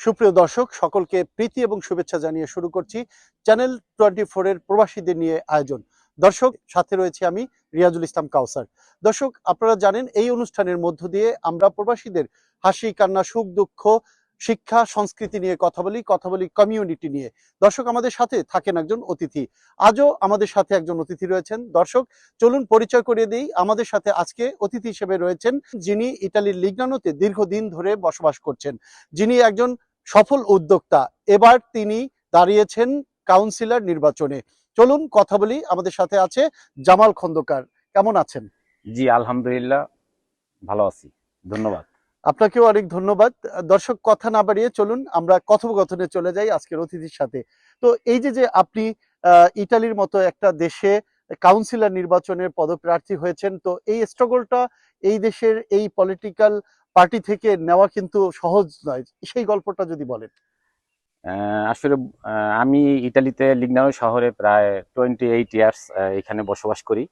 সুপ্রিয় দর্শক, সকলকে প্রীতি এবং শুভেচ্ছা জানিয়ে শুরু করছি চ্যানেল 24 এর প্রবাসীদের নিয়ে আয়োজন। দর্শক, সাথে রয়েছে আমি রিয়াজুল ইসলাম কাউসার। দর্শক, আপনারা জানেন এই অনুষ্ঠানের মধ্য দিয়ে আমরা প্রবাসীদের হাসি কান্না সুখ দুঃখ শিক্ষা সংস্কৃতি নিয়ে কথা বলি কমিউনিটি নিয়ে। দর্শক, আমাদের সাথে থাকেন একজন অতিথি। আজও আমাদের সাথে একজন অতিথি রয়েছেন। দর্শক, চলুন পরিচয় করিয়ে দিই। আমাদের সাথে আজকে অতিথি হিসেবে রয়েছেন যিনি ইতালির লিগনানোতে দীর্ঘদিন ধরে বসবাস করছেন, যিনি একজন সফল উদ্যোক্তা। এবার তিনি দাঁড়িয়েছেন কাউন্সিলর নির্বাচনে। চলুন কথা বলি। আমাদের সাথে আছে জামাল খন্দকার। কেমন আছেন? জি, আলহামদুলিল্লাহ ভালো আছি, ধন্যবাদ। আপনাকেও অনেক ধন্যবাদ। দর্শক, কথা না বাড়িয়ে চলুন আমরা কথোপকথনে চলে যাই আজকের অতিথির সাথে। তো এই যে আপনি ইতালির মতো একটা দেশে কাউন্সিলর নির্বাচনের পদপ্রার্থী হয়েছেন, তো এই স্ট্রাগলটা এই দেশের এই পলিটিক্যাল পার্টি থেকে নেওয়া কিন্তু সহজ নয়, সেই গল্পটা যদি বলেন। আসলে আমি ইতালিতে লিগনানো শহরে প্রায় 28 ইয়ার্স এখানে বসবাস করি।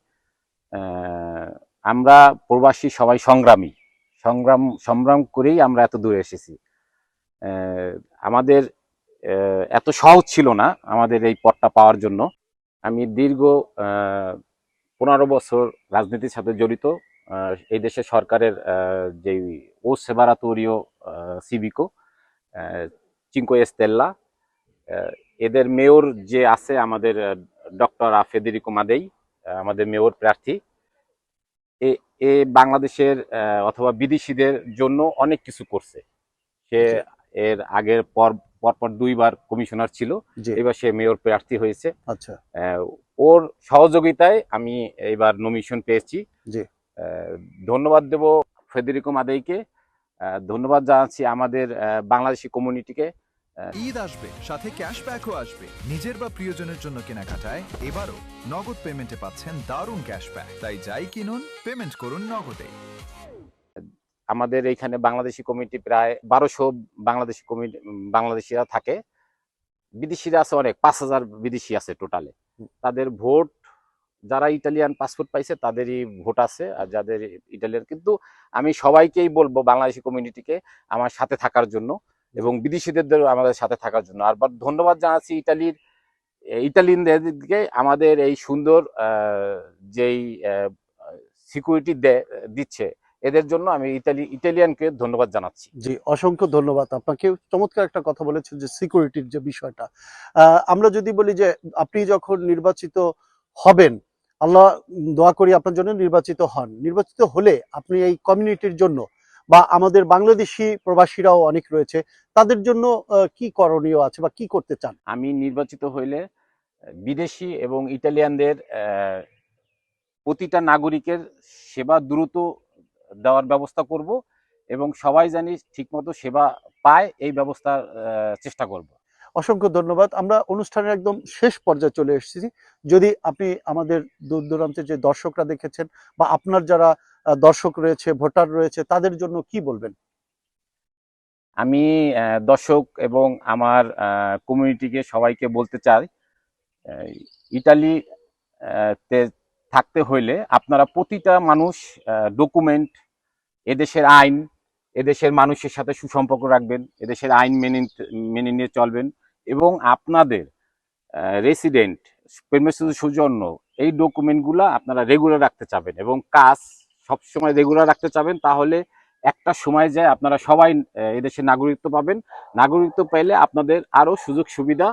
আমরা প্রবাসী সবাই সংগ্রাম করেই আমরা এত দূরে এসেছি। আমাদের এত সহজ ছিল না আমাদের এই পদটা পাওয়ার জন্য। আমি দীর্ঘ 15 বছর রাজনীতির সাথে জড়িত। এই দেশের সরকারের যেই ও সেবারাতোরিও সিভিকো চিনকো স্টেল্লা, এদের মেয়র যে আছে আমাদের ডক্টর ফেদেরিকো মাদেই, আমাদের মেয়র প্রার্থী। এ বাংলাদেশের অথবা বিদেশিদের জন্য অনেক কিছু করছে। সে এর আগের পরপর 2 বার কমিশনার ছিল, এবার সে মেয়র প্রার্থী হয়েছে। আচ্ছা, ওর সহযোগিতায় আমি এবার নমিনেশন পেয়েছি। ধন্যবাদ দেব ফেদেরিকো মাদেইকে, ধন্যবাদ জানাচ্ছি আমাদের বাংলাদেশি কমিউনিটিকে। ঈদ আসবে, সাথে ক্যাশব্যাকও আসবে। নিজের বা প্রিয়জনের জন্য কেনাকাটায় এবারও নগদ পেমেন্টে পাচ্ছেন দারুণ ক্যাশব্যাক। তাই যাই কিনুন, পেমেন্ট করুন নগদে। আমাদের এইখানে বাংলাদেশি কমিটি প্রায় 1200 বাংলাদেশিরা থাকে। বিদেশিরা আছে অনেক, 5000 বিদেশি আছে টোটালে। তাদের ভোট, যারা ইটালিয়ান পাসপোর্ট পাইছে তাদেরই ভোট আছে, আর যাদের ইটালিয়ান, কিন্তু আমি সবাইকেই বলবো বাংলাদেশি কমিউনিটিকে আমার সাথে থাকার জন্য এবং বিদেশিদেরও আমাদের সাথে থাকার জন্য। আর ধন্যবাদ জানাচ্ছি ইটালিয়ানদেরকে আমাদের এই সুন্দর যেই সিকিউরিটি দিচ্ছে, এদের জন্য আমি ইটালিয়ানকে ধন্যবাদ জানাচ্ছি। জি, অসংখ্য ধন্যবাদ আপনাকে। চমৎকার একটা কথা বলেছেন যে সিকিউরিটির যে বিষয়টা। আমরা যদি বলি যে আপনি যখন নির্বাচিত হবেন, আল্লাহ দোয়া করি আপনার জন্য নির্বাচিত হন। নির্বাচিত হলে আপনি এই কমিউনিটির জন্য বা আমাদের বাংলাদেশি প্রবাসীরাও অনেক রয়েছে, তাদের জন্য কি করণীয় আছে বা কি করতে চান? আমি নির্বাচিত হইলে বিদেশি এবং ইটালিয়ানদের প্রতিটা নাগরিকের সেবা দ্রুত দেওয়ার ব্যবস্থা করব এবং সবাই জানি ঠিকমতো সেবা পায়, এই ব্যবস্থার চেষ্টা করব। অসংখ্য ধন্যবাদ। আমরা অনুষ্ঠানের একদম শেষ পর্যায়ে চলে এসেছি। যদি আপনি আমাদের দূর দূরান্তের যে দর্শকরা দেখেছেন বা আপনার যারা দর্শক রয়েছে, ভোটার রয়েছে, তাদের জন্য কি বলবেন? আমি দর্শক এবং আমার কমিউনিটিকে সবাইকে বলতে চাই, ইটালি তে থাকতে হইলে আপনারা প্রতিটা মানুষ ডকুমেন্ট, এদেশের আইন, এদেশের মানুষের সাথে সুসম্পর্ক রাখবেন, এদেশের আইন মেনে নিয়ে চলবেন এবং আপনাদের রেসিডেন্ট পেরমিসির সৌজন্য এই ডকুমেন্টগুলো আপনারা রেগুলার রাখতে চাবেন এবং কাজ সবসময় রেগুলার রাখতে চাবেন। তাহলে একটা সময় যায় আপনারা সবাই এদেশের নাগরিকত্ব পাবেন। নাগরিকত্ব পেলে আপনাদের আরো সুযোগ সুবিধা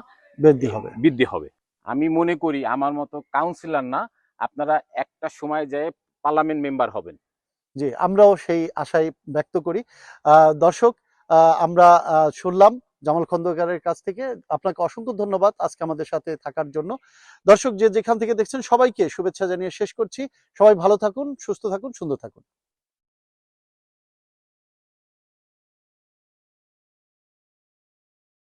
বৃদ্ধি হবে। আমি মনে করি আমার মতো কাউন্সিলর না, আপনারা একটা সময় যায় পার্লামেন্ট মেম্বার হবেন। জি, আমরাও সেই আশাই ব্যক্ত করি। দর্শক, আমরা শুনলাম জামাল খন্দকারের কাছ থেকে। আপনাকে অসংখ্য ধন্যবাদ আজকে আমাদের সাথে থাকার জন্য। দর্শক, যে যেখান থেকে দেখছেন সবাইকে শুভেচ্ছা জানিয়ে শেষ করছি। সবাই ভালো থাকুন, সুস্থ থাকুন, সুন্দর থাকুন।